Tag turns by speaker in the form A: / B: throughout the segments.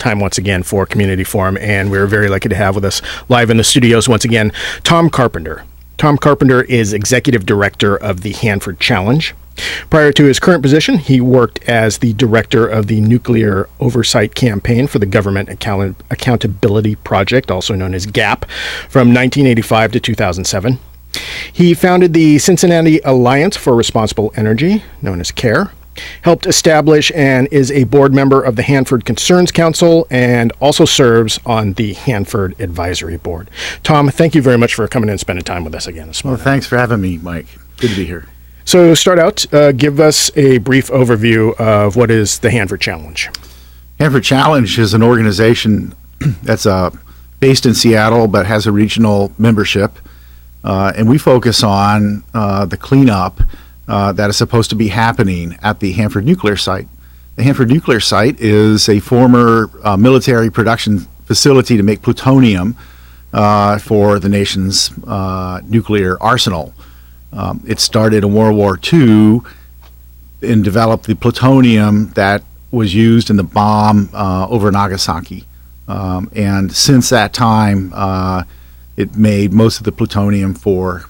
A: time once again for Community Forum, and we're very lucky to have with us live in the studios once again, Tom Carpenter. Tom Carpenter is Executive Director of the Hanford Challenge. Prior to his current position, he worked as the Director of the Nuclear Oversight Campaign for the Government Accountability Project, also known as GAP, from 1985 to 2007. He founded the Cincinnati Alliance for Responsible Energy, known as CARE, helped establish and is a board member of the Hanford Concerns Council, and also serves on the Hanford Advisory Board. Tom, thank you very much for coming in and spending time with us again this morning.
B: Well, thanks for having me, Mike. Good to be here.
A: So start out, give us a brief overview of what is the Hanford Challenge.
B: Hanford Challenge is an organization that's based in Seattle but has a regional membership, and we focus on the cleanup that is supposed to be happening at the Hanford Nuclear Site. The Hanford Nuclear Site is a former military production facility to make plutonium for the nation's nuclear arsenal. It started in World War II and developed the plutonium that was used in the bomb over Nagasaki. And since that time, it made most of the plutonium for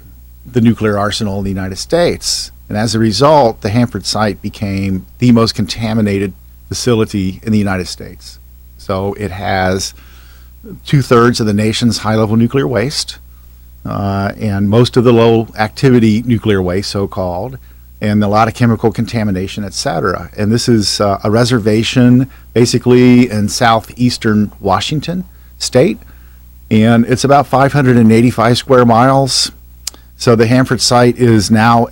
B: the nuclear arsenal in the United States. And as a result, the Hanford site became the most contaminated facility in the United States. So it has 2/3 of the nation's high-level nuclear waste, and most of the low-activity nuclear waste, so-called, and a lot of chemical contamination, etc. And this is a reservation basically in southeastern Washington state, and it's about 585 square miles. So the Hanford site is now,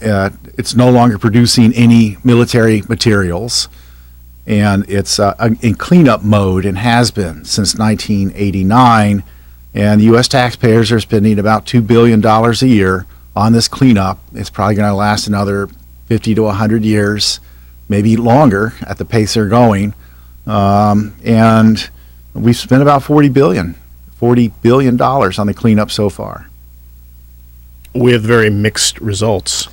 B: it's no longer producing any military materials, and it's in cleanup mode and has been since 1989. And U.S. taxpayers are spending about $2 billion a year on this cleanup. It's probably going to last another 50 to 100 years, maybe longer at the pace they're going. And we've spent about $40 billion on the cleanup so far.
A: With very mixed results.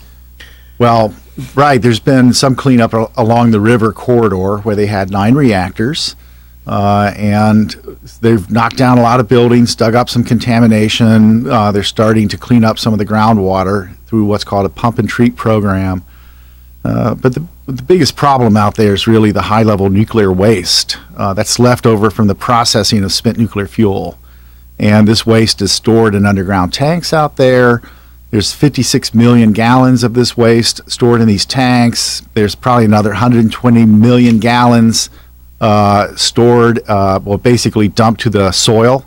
B: Well, right, there's been some cleanup along the river corridor where they had 9 reactors. And they've knocked down a lot of buildings, dug up some contamination. They're starting to clean up some of the groundwater through what's called a pump and treat program. But the biggest problem out there is really the high-level nuclear waste that's left over from the processing of spent nuclear fuel. And this waste is stored in underground tanks out there. There's 56 million gallons of this waste stored in these tanks. There's probably another 120 million gallons stored, basically dumped to the soil,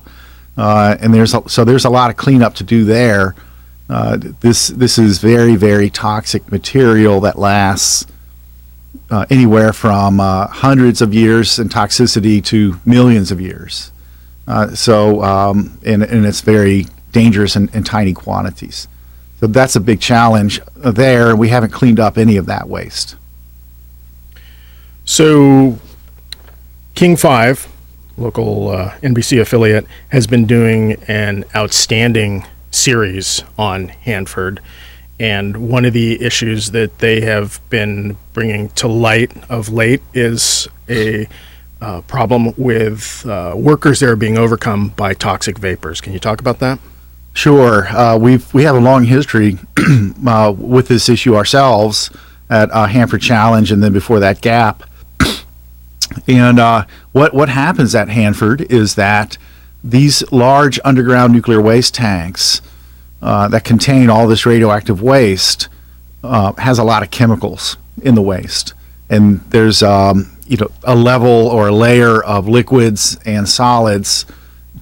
B: and there's a lot of cleanup to do there. This is very, very toxic material that lasts anywhere from hundreds of years in toxicity to millions of years. And it's very dangerous in tiny quantities. So that's a big challenge there. We haven't cleaned up any of that waste.
A: So King 5, local NBC affiliate, has been doing an outstanding series on Hanford, and one of the issues that they have been bringing to light of late is a problem with workers that are being overcome by toxic vapors. Can you talk about that?
B: Sure. We have a long history with this issue ourselves at Hanford Challenge, and then before that GAP. And what happens at Hanford is that these large underground nuclear waste tanks that contain all this radioactive waste has a lot of chemicals in the waste, and there's a level or a layer of liquids and solids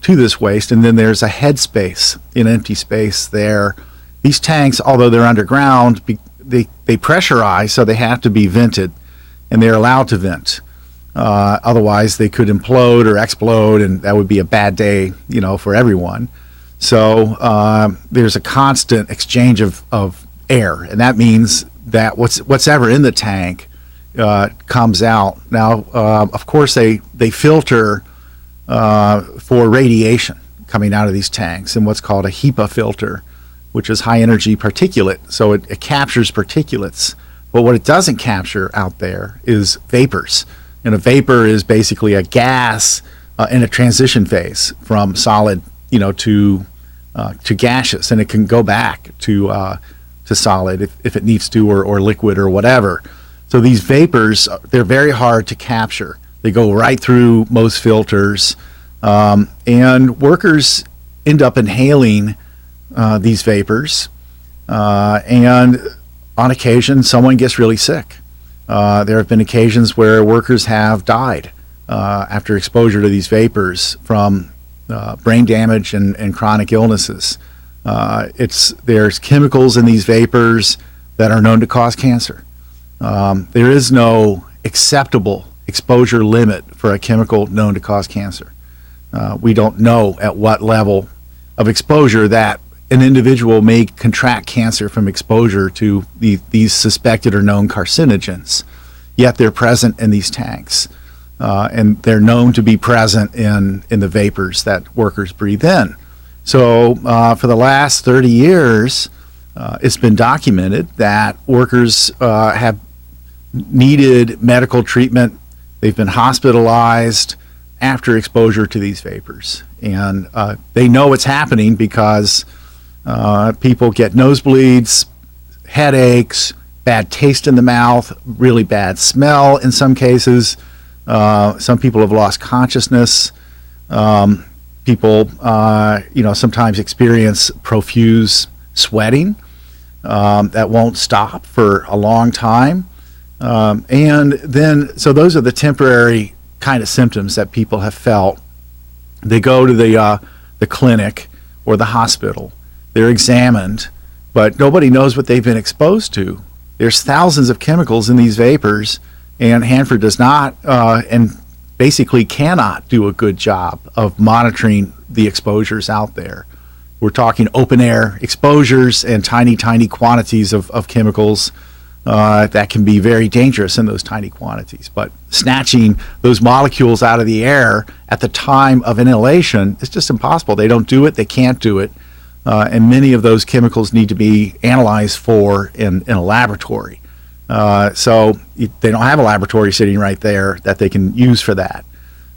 B: to this waste, and then there's a headspace, an empty space there. These tanks, although they're underground, they pressurize, so they have to be vented, and they're allowed to vent. Otherwise, they could implode or explode, and that would be a bad day, for everyone. So there's a constant exchange of air, and that means that what's ever in the tank comes out. Now, of course, they filter for radiation coming out of these tanks in what's called a HEPA filter, which is high energy particulate. So it captures particulates. But what it doesn't capture out there is vapors. And a vapor is basically a gas in a transition phase from solid, to gaseous, and it can go back to solid if it needs to, or liquid or whatever. So these vapors, they're very hard to capture. They go right through most filters, and workers end up inhaling these vapors, and on occasion someone gets really sick. There have been occasions where workers have died after exposure to these vapors from brain damage and chronic illnesses. There's chemicals in these vapors that are known to cause cancer. There is no acceptable exposure limit for a chemical known to cause cancer. We don't know at what level of exposure that an individual may contract cancer from exposure to these suspected or known carcinogens, yet they're present in these tanks. And they're known to be present in the vapors that workers breathe in. So for the last 30 years, it's been documented that workers have needed medical treatment. They've been hospitalized after exposure to these vapors. And they know it's happening because people get nosebleeds, headaches, bad taste in the mouth, really bad smell in some cases. Some people have lost consciousness. People, sometimes experience profuse sweating that won't stop for a long time. And then, so those are the temporary kind of symptoms that people have felt. They go to the clinic or the hospital. They're examined, but nobody knows what they've been exposed to. There's thousands of chemicals in these vapors, and Hanford does not and basically cannot do a good job of monitoring the exposures out there. We're talking open air exposures and tiny quantities of chemicals that can be very dangerous in those tiny quantities. But snatching those molecules out of the air at the time of inhalation is just impossible. They don't do it, they can't do it. And many of those chemicals need to be analyzed for in a laboratory. So they don't have a laboratory sitting right there that they can use for that.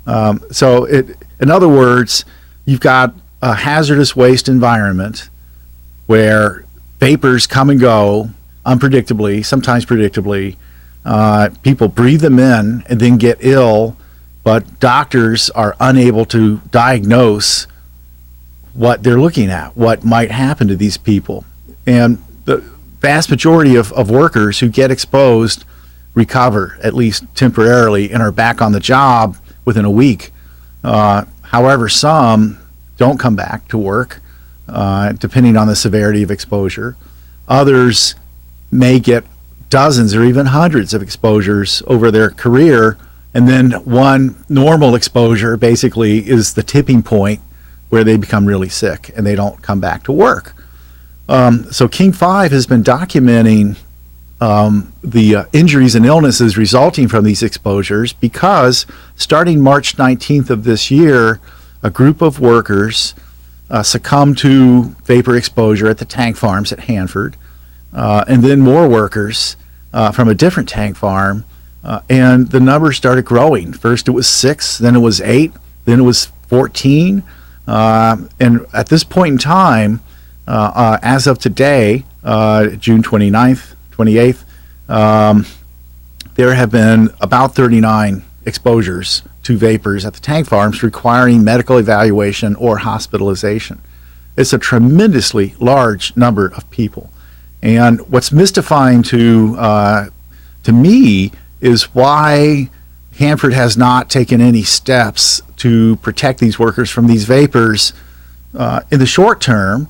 B: In other words, you've got a hazardous waste environment where vapors come and go unpredictably, sometimes predictably. People breathe them in and then get ill, but doctors are unable to diagnose what they're looking at, what might happen to these people. And the vast majority of workers who get exposed recover, at least temporarily, and are back on the job within a week. However, some don't come back to work, depending on the severity of exposure. Others may get dozens or even hundreds of exposures over their career, and then one normal exposure basically is the tipping point where they become really sick and they don't come back to work. So King 5 has been documenting the injuries and illnesses resulting from these exposures because starting March 19th of this year, a group of workers succumbed to vapor exposure at the tank farms at Hanford, and then more workers from a different tank farm, and the numbers started growing. First it was 6, then it was 8, then it was 14, and at this point in time, as of today, June 29th, 28th, there have been about 39 exposures to vapors at the tank farms requiring medical evaluation or hospitalization. It's a tremendously large number of people. And what's mystifying to me is why Hanford has not taken any steps to protect these workers from these vapors in the short term,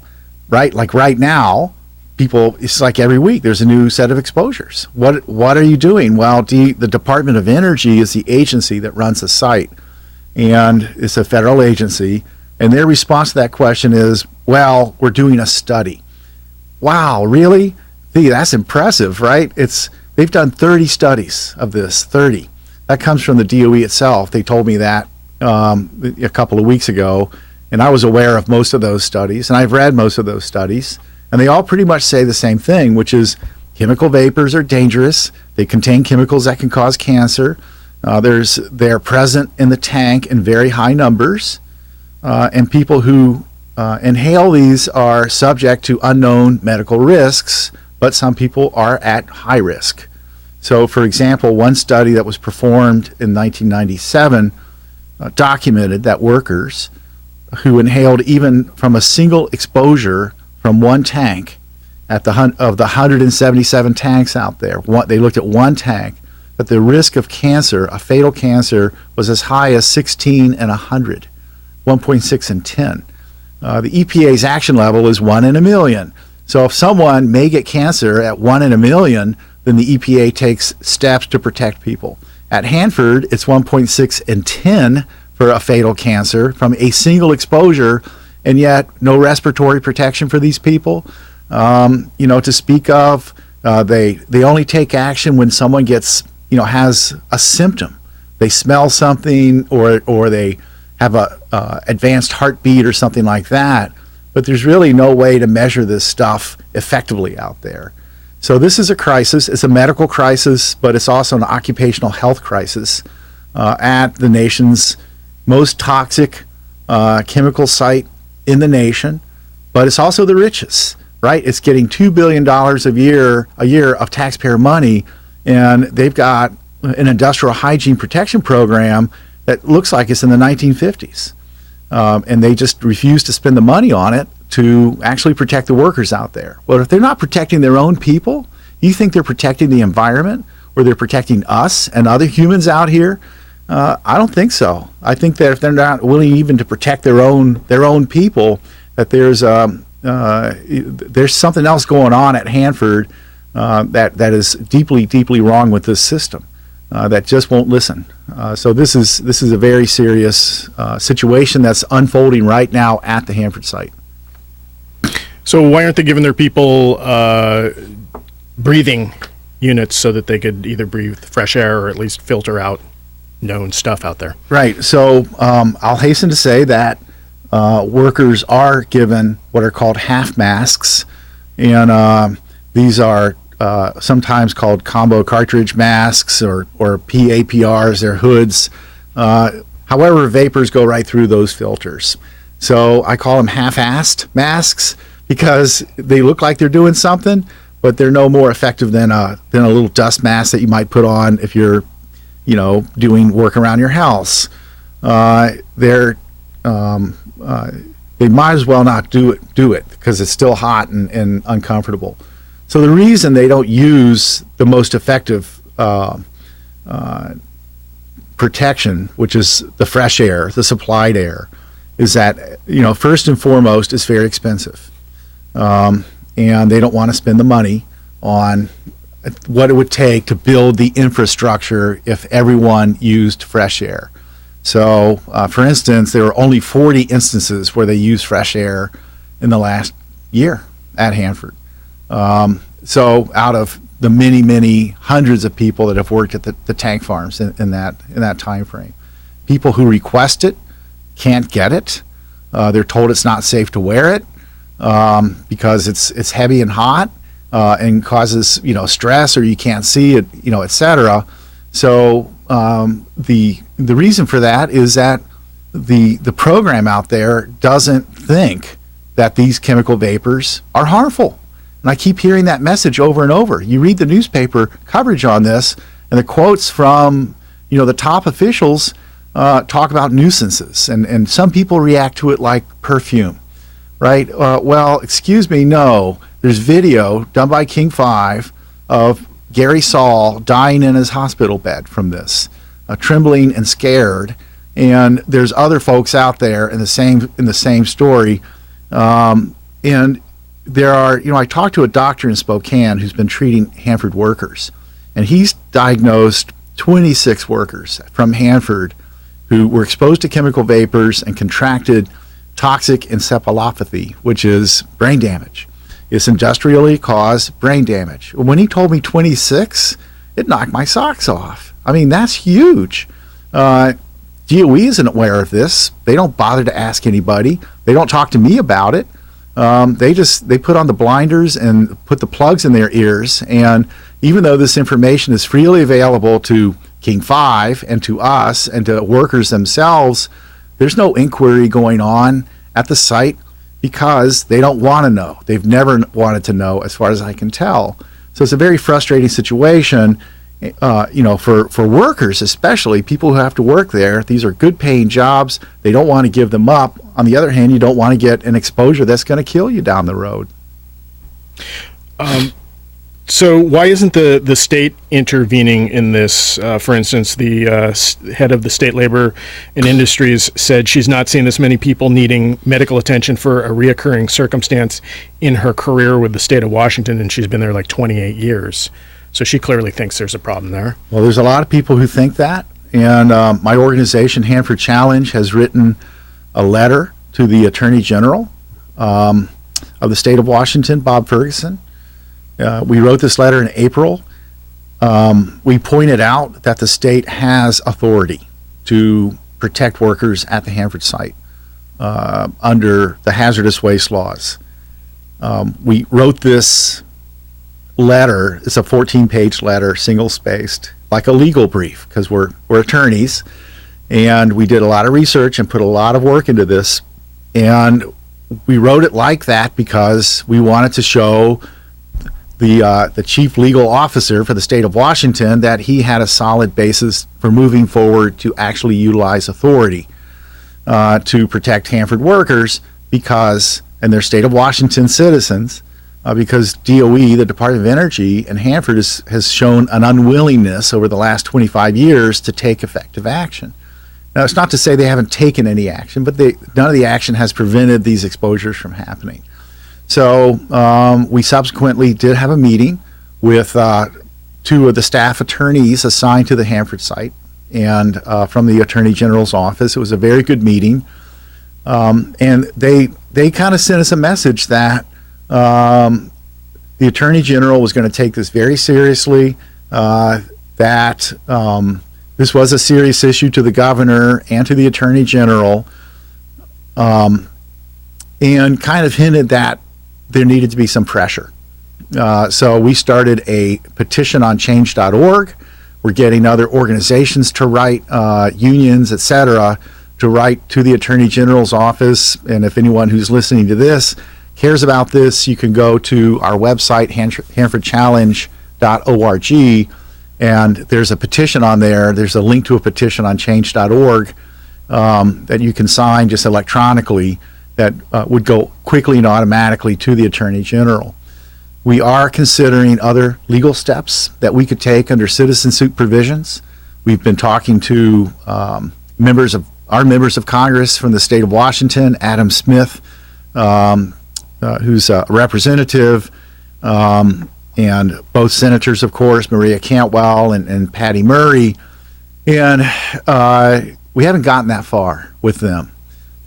B: right? Like right now, people, it's like every week there's a new set of exposures. What are you doing? Well, the Department of Energy is the agency that runs the site, and it's a federal agency, and their response to that question is, well, we're doing a study. Wow, really? That's impressive, right? They've done 30 studies of this, 30. That comes from the DOE itself. They told me that a couple of weeks ago, and I was aware of most of those studies, and I've read most of those studies, and they all pretty much say the same thing, which is chemical vapors are dangerous. They contain chemicals that can cause cancer. They're present in the tank in very high numbers, and people who inhale these are subject to unknown medical risks, but some people are at high risk. So, for example, one study that was performed in 1997 documented that workers who inhaled even from a single exposure from one tank of the 177 tanks out there, they looked at one tank, that the risk of cancer, a fatal cancer, was as high as 16 in 100, 1.6 in 10. The EPA's action level is 1 in a million. So if someone may get cancer at 1 in a million, then the EPA takes steps to protect people. At Hanford, it's 1.6 in 10 for a fatal cancer from a single exposure, and yet no respiratory protection for these people. To speak of, they only take action when someone has a symptom. They smell something, or they have a advanced heartbeat or something like that. But there's really no way to measure this stuff effectively out there. So this is a crisis. It's a medical crisis, but it's also an occupational health crisis at the nation's most toxic chemical site in the nation. But it's also the richest, right? It's getting $2 billion a year of taxpayer money, and they've got an industrial hygiene protection program that looks like it's in the 1950s. And they just refuse to spend the money on it to actually protect the workers out there. Well, if they're not protecting their own people, you think they're protecting the environment, or they're protecting us and other humans out here? I don't think so. I think that if they're not willing even to protect their own people, that there's something else going on at Hanford that is deeply, deeply wrong with this system. That just won't listen. So this is a very serious situation that's unfolding right now at the Hanford site.
A: So why aren't they giving their people breathing units so that they could either breathe fresh air or at least filter out known stuff out there? Right.
B: So I'll hasten to say that workers are given what are called half masks, and these are sometimes called combo cartridge masks or PAPRs. They're hoods. However, vapors go right through those filters. So I call them half-assed masks because they look like they're doing something, but they're no more effective than a little dust mask that you might put on if you're, doing work around your house. They might as well not do it because it's still hot and uncomfortable. So the reason they don't use the most effective protection, which is the fresh air, the supplied air, is that, first and foremost, it's very expensive. And they don't want to spend the money on what it would take to build the infrastructure if everyone used fresh air. So, for instance, there were only 40 instances where they used fresh air in the last year at Hanford. So out of the many, many hundreds of people that have worked at the tank farms in that time frame, people who request it can't get it. They're told it's not safe to wear it because it's heavy and hot and causes stress, or you can't see it, etc. So the reason for that is that the program out there doesn't think that these chemical vapors are harmful. And I keep hearing that message over and over. You read the newspaper coverage on this, and the quotes from the top officials talk about nuisances, and some people react to it like perfume, right? Well, excuse me, no. There's video done by King 5 of Gary Saul dying in his hospital bed from this, trembling and scared. And there's other folks out there in the same story, and there are, I talked to a doctor in Spokane who's been treating Hanford workers, and he's diagnosed 26 workers from Hanford who were exposed to chemical vapors and contracted toxic encephalopathy, which is brain damage. It's industrially caused brain damage. When he told me 26, it knocked my socks off. I mean, that's huge. DOE isn't aware of this. They don't bother to ask anybody. They don't talk to me about it. They put on the blinders and put the plugs in their ears, and even though this information is freely available to King 5 and to us and to workers themselves, there's no inquiry going on at the site because they don't want to know. They've never wanted to know, as far as I can tell. So it's a very frustrating situation, for workers, especially people who have to work there. These are good paying jobs. They don't want to give them up. On the other hand, you don't want to get an exposure that's going to kill you down the road.
A: So why isn't the state intervening in this? For instance, the head of the State Labor and Industries said she's not seen this many people needing medical attention for a reoccurring circumstance in her career with the state of Washington, and she's been there like 28 years. So she clearly thinks there's a problem there.
B: Well, there's a lot of people who think that, and my organization, Hanford Challenge, has written a letter to the Attorney General of the state of Washington, Bob Ferguson. We wrote this letter in April. We pointed out that the state has authority to protect workers at the Hanford site under the hazardous waste laws. We wrote this letter. It's a 14-page letter, single-spaced, like a legal brief, because we're attorneys, and we did a lot of research and put a lot of work into this. And we wrote it like that because we wanted to show the chief legal officer for the state of Washington that he had a solid basis for moving forward to actually utilize authority to protect Hanford workers and their state of Washington citizens, because DOE, the Department of Energy, and Hanford has shown an unwillingness over the last 25 years to take effective action. Now, it's not to say they haven't taken any action, but none of the action has prevented these exposures from happening. So we subsequently did have a meeting with two of the staff attorneys assigned to the Hanford site and from the Attorney General's office. It was a very good meeting. And they kind of sent us a message that the Attorney General was going to take this very seriously, that this was a serious issue to the governor and to the Attorney General, and kind of hinted that there needed to be some pressure. So we started a petition on change.org. We're getting other organizations to write, unions, etc., to write to the Attorney General's office. And if anyone who's listening to this cares about this, you can go to our website, hanfordchallenge.org, and there's a petition on there. There's a link to a petition on change.org that you can sign just electronically that would go quickly and automatically to the Attorney General. We are considering other legal steps that we could take under citizen suit provisions. We've been talking to members of Congress from the state of Washington, Adam Smith, who's a representative, and both senators, of course, Maria Cantwell and Patty Murray, and we haven't gotten that far with them.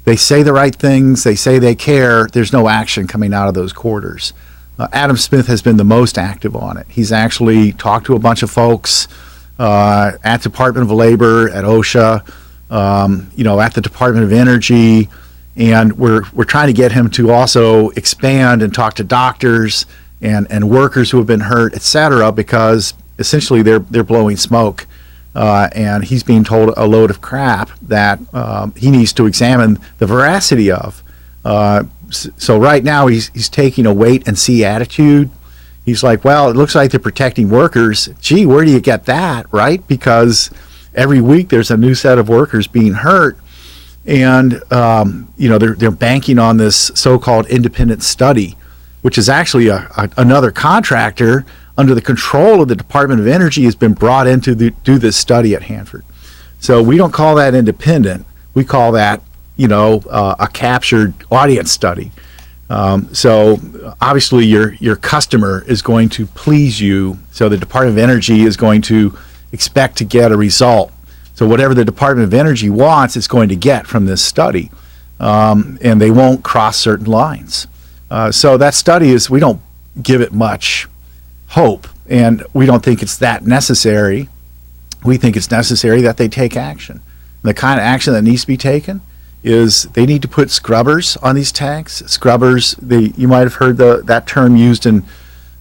B: They say the right things, they say they care, there's no action coming out of those quarters. Adam Smith has been the most active on it. He's actually talked to a bunch of folks at Department of Labor, at OSHA, at the Department of Energy, and we're trying to get him to also expand and talk to doctors and workers who have been hurt, etc., because essentially they're blowing smoke, and he's being told a load of crap that he needs to examine the veracity of. So right now he's taking a wait and see attitude. He's like, well, it looks like they're protecting workers. Gee, where do you get that, right? Because every week there's a new set of workers being hurt, and they're banking on this so-called independent study, which is actually another contractor under the control of the Department of Energy has been brought in to do this study at Hanford. So we don't call that independent. We call that a captured audience study. So obviously your customer is going to please you. So the Department of Energy is going to expect to get a result. So whatever the Department of Energy wants, it's going to get from this study. And they won't cross certain lines. So that study we don't give it much hope, and we don't think it's that necessary. We think it's necessary that they take action. And the kind of action that needs to be taken is they need to put scrubbers on these tanks. Scrubbers, you might have heard that term used in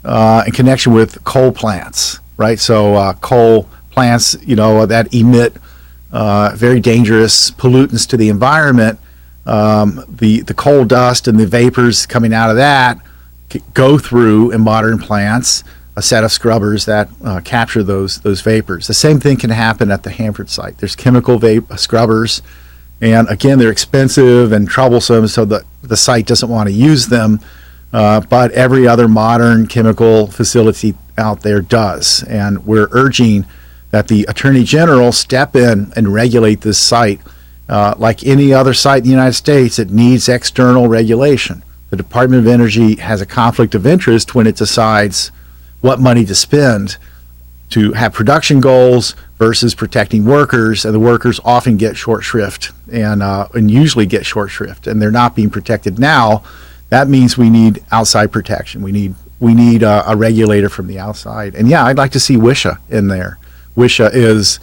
B: connection with coal plants, right? So coal plants, that emit very dangerous pollutants to the environment, the coal dust and the vapors coming out of that go through, in modern plants, a set of scrubbers that capture those vapors. The same thing can happen at the Hanford site. There's chemical scrubbers, and again, they're expensive and troublesome, so the site doesn't want to use them, but every other modern chemical facility out there does. And we're urging that the Attorney General step in and regulate this site. Like any other site in the United States, it needs external regulation. The Department of Energy has a conflict of interest when it decides what money to spend to have production goals versus protecting workers, and the workers often get short shrift and usually get short shrift, and they're not being protected now. That means we need outside protection. We need a regulator from the outside. And yeah, I'd like to see WSHA in there. WSHA is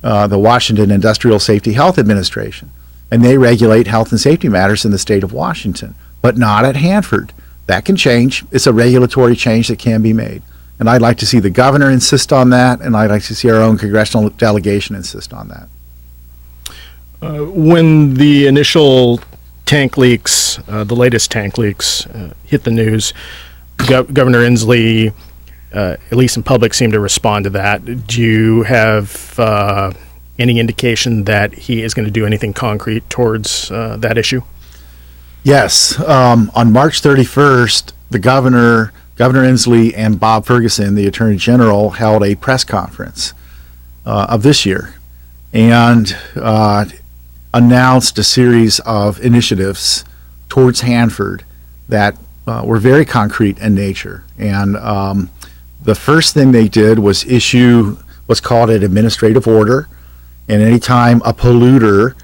B: the Washington Industrial Safety Health Administration, and they regulate health and safety matters in the state of Washington, but not at Hanford. That can change. It's a regulatory change that can be made. And I'd like to see the governor insist on that, and I'd like to see our own congressional delegation insist on that.
A: When the initial tank leaks, the latest tank leaks, hit the news, Governor Inslee, at least in public, seemed to respond to that. Do you have any indication that he is going to do anything concrete towards that issue?
B: Yes. On March 31st, the Governor Inslee and Bob Ferguson, the Attorney General, held a press conference of this year and announced a series of initiatives towards Hanford that were very concrete in nature. And the first thing they did was issue what's called an administrative order. And anytime a polluter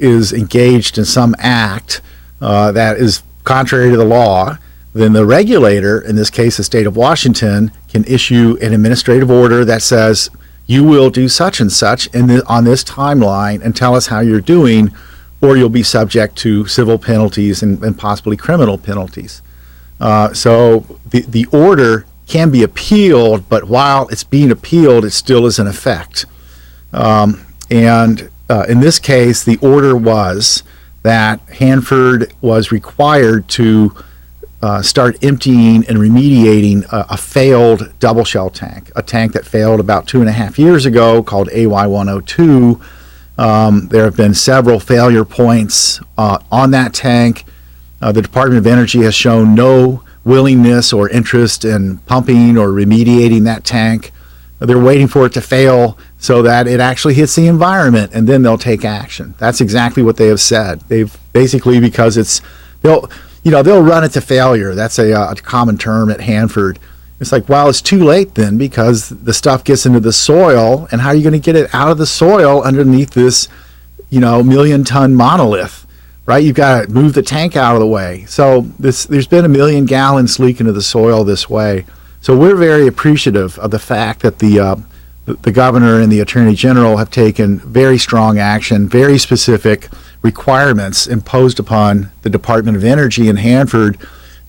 B: is engaged in some act that is contrary to the law, then the regulator, in this case the state of Washington, can issue an administrative order that says, you will do such and such on this timeline and tell us how you're doing, or you'll be subject to civil penalties and possibly criminal penalties. So the order can be appealed, but while it's being appealed, it still is in effect. And in this case, the order was that Hanford was required to start emptying and remediating a failed double shell tank, a tank that failed about 2.5 years ago called AY102. There have been several failure points on that tank. The Department of Energy has shown no willingness or interest in pumping or remediating that tank. They're waiting for it to fail so that it actually hits the environment, and then they'll take action. That's exactly what they have said. They've basically, because they'll run it to failure. That's a common term at Hanford. It's like, well, it's too late then, because the stuff gets into the soil, and how are you going to get it out of the soil underneath this, million-ton monolith, right? You've got to move the tank out of the way. So there's been 1 million gallons leak into the soil this way. So we're very appreciative of the fact that the governor and the attorney general have taken very strong action, very specific requirements imposed upon the Department of Energy in Hanford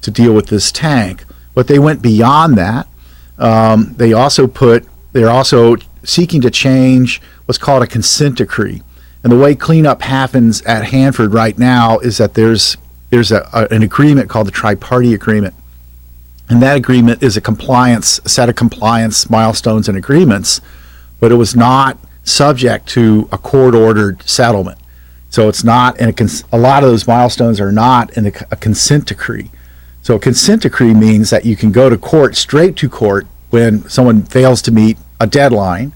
B: to deal with this tank. But they went beyond that. They're also seeking to change what's called a consent decree. And the way cleanup happens at Hanford right now is that there's an agreement called the Tri-Party Agreement. And that agreement is a set of compliance milestones and agreements, but it was not subject to a court-ordered settlement. So it's not, a lot of those milestones are not in a consent decree. So a consent decree means that you can go to court, straight to court, when someone fails to meet a deadline,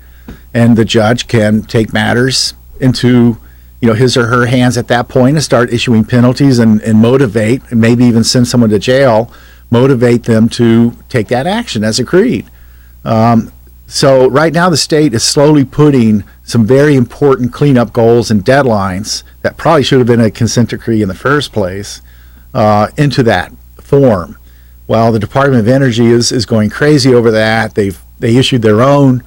B: and the judge can take matters into his or her hands at that point and start issuing penalties and motivate, and maybe even send someone to jail, motivate them to take that action as agreed. So right now the state is slowly putting some very important cleanup goals and deadlines that probably should have been a consent decree in the first place into that form. Well, the Department of Energy is going crazy over that. They issued their own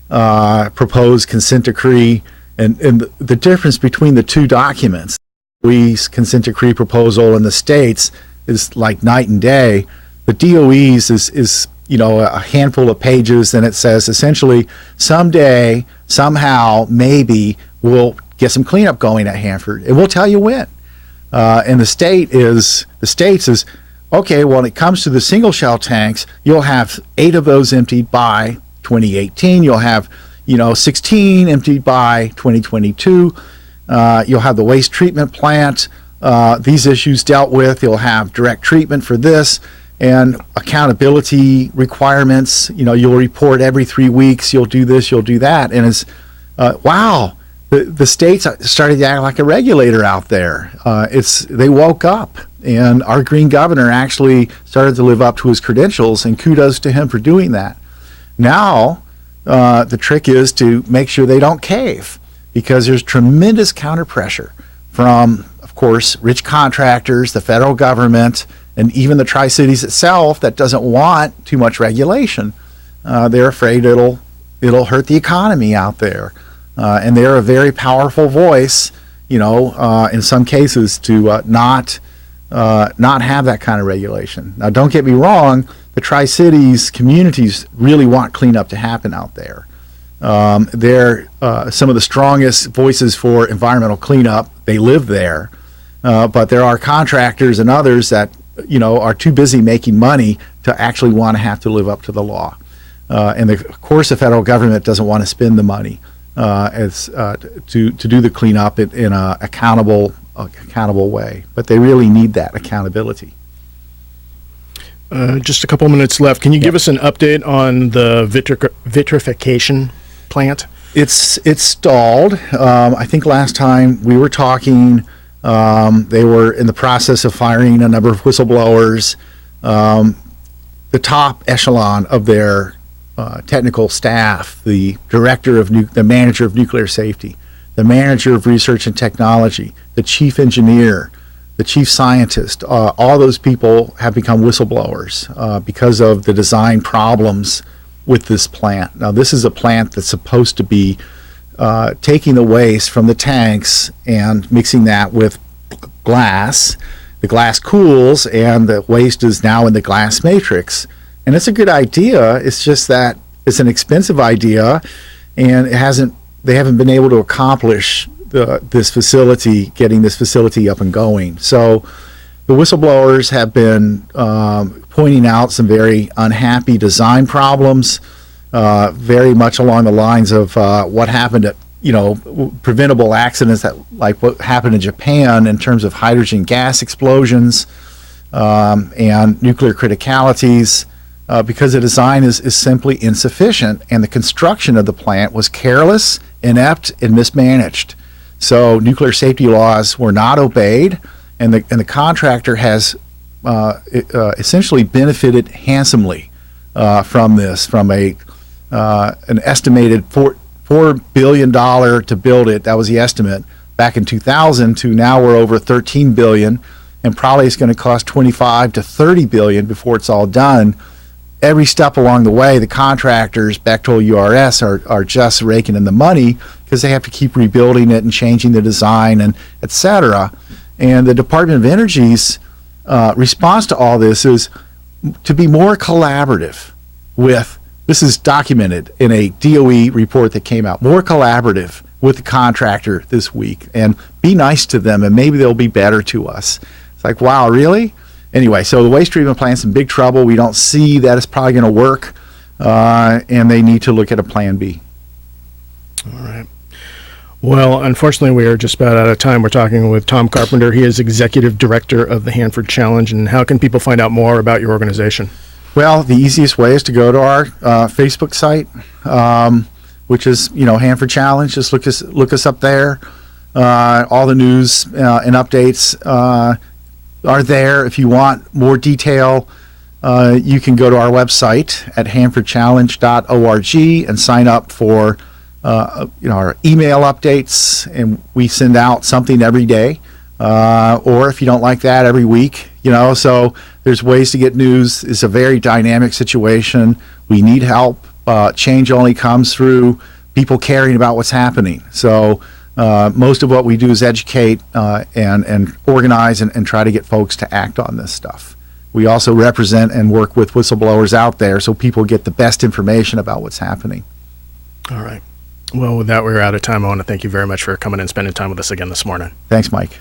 B: proposed consent decree, and the difference between the two documents, DOE's consent decree proposal and the state's, is like night and day. The DOE's is a handful of pages, and it says essentially someday, somehow, maybe we'll get some cleanup going at Hanford, and we'll tell you when. And the states is, okay, well, when it comes to the single shell tanks, you'll have 8 of those emptied by 2018. You'll have 16 emptied by 2022. You'll have the waste treatment plant, these issues dealt with. You'll have direct treatment for this, and accountability requirements. You'll report every 3 weeks. You'll do this, you'll do that. And it's, wow, the states started to act like a regulator out there. They woke up, and our green governor actually started to live up to his credentials, and kudos to him for doing that. Now, the trick is to make sure they don't cave, because there's tremendous counter pressure from, of course, rich contractors, the federal government, and even the Tri-Cities itself that doesn't want too much regulation. They're afraid it'll hurt the economy out there, and they're a very powerful voice, in some cases to not have that kind of regulation. Now, don't get me wrong. The Tri-Cities communities really want cleanup to happen out there. They're some of the strongest voices for environmental cleanup. They live there. But there are contractors and others that, are too busy making money to actually want to have to live up to the law. And of course, the federal government doesn't want to spend the money to do the cleanup in an accountable way. But they really need that accountability.
A: Just a couple minutes left. Can you give us an update on the vitrification plant?
B: It's stalled. I think last time we were talking, they were in the process of firing a number of whistleblowers. The top echelon of their technical staff, the the manager of nuclear safety, the manager of research and technology, the chief engineer, the chief scientist, all those people have become whistleblowers because of the design problems with this plant. Now, this is a plant that's supposed to be taking the waste from the tanks and mixing that with glass. The glass cools, and the waste is now in the glass matrix. And it's a good idea. It's just that it's an expensive idea, and they haven't been able to accomplish getting this facility up and going. So the whistleblowers have been pointing out some very unhappy design problems, very much along the lines of what happened at preventable accidents like what happened in Japan in terms of hydrogen gas explosions and nuclear criticalities, because the design is simply insufficient, and the construction of the plant was careless, inept, and mismanaged. So nuclear safety laws were not obeyed, and the contractor has essentially benefited handsomely from this, from an estimated $4 billion to build it. That was the estimate back in 2000, to now we're over $13 billion, and probably it's going to cost $25 to $30 billion before it's all done. Every step along the way, the contractors, Bechtel URS, are just raking in the money because they have to keep rebuilding it and changing the design and et cetera. And the Department of Energy's response to all this is to be more collaborative with, this is documented in a DOE report that came out, more collaborative with the contractor this week, and be nice to them, and maybe they'll be better to us. It's like, wow, really? Anyway, so the waste treatment plant's in big trouble. We don't see that it's probably going to work, and they need to look at a plan B.
A: All right. Well, unfortunately, we are just about out of time. We're talking with Tom Carpenter. He is Executive Director of the Hanford Challenge. And how can people find out more about your organization?
B: Well, the easiest way is to go to our Facebook site, which is, Hanford Challenge. Just look us up there. All the news and updates are there. If you want more detail, you can go to our website at hanfordchallenge.org and sign up for our email updates, and we send out something every day, or if you don't like that, every week. So there's ways to get news. It's a very dynamic situation. We need help. Change only comes through people caring about what's happening. So most of what we do is educate and organize and try to get folks to act on this stuff. We also represent and work with whistleblowers out there so people get the best information about what's happening.
A: All right. Well, with that, we're out of time. I want to thank you very much for coming and spending time with us again this morning.
B: Thanks, Mike.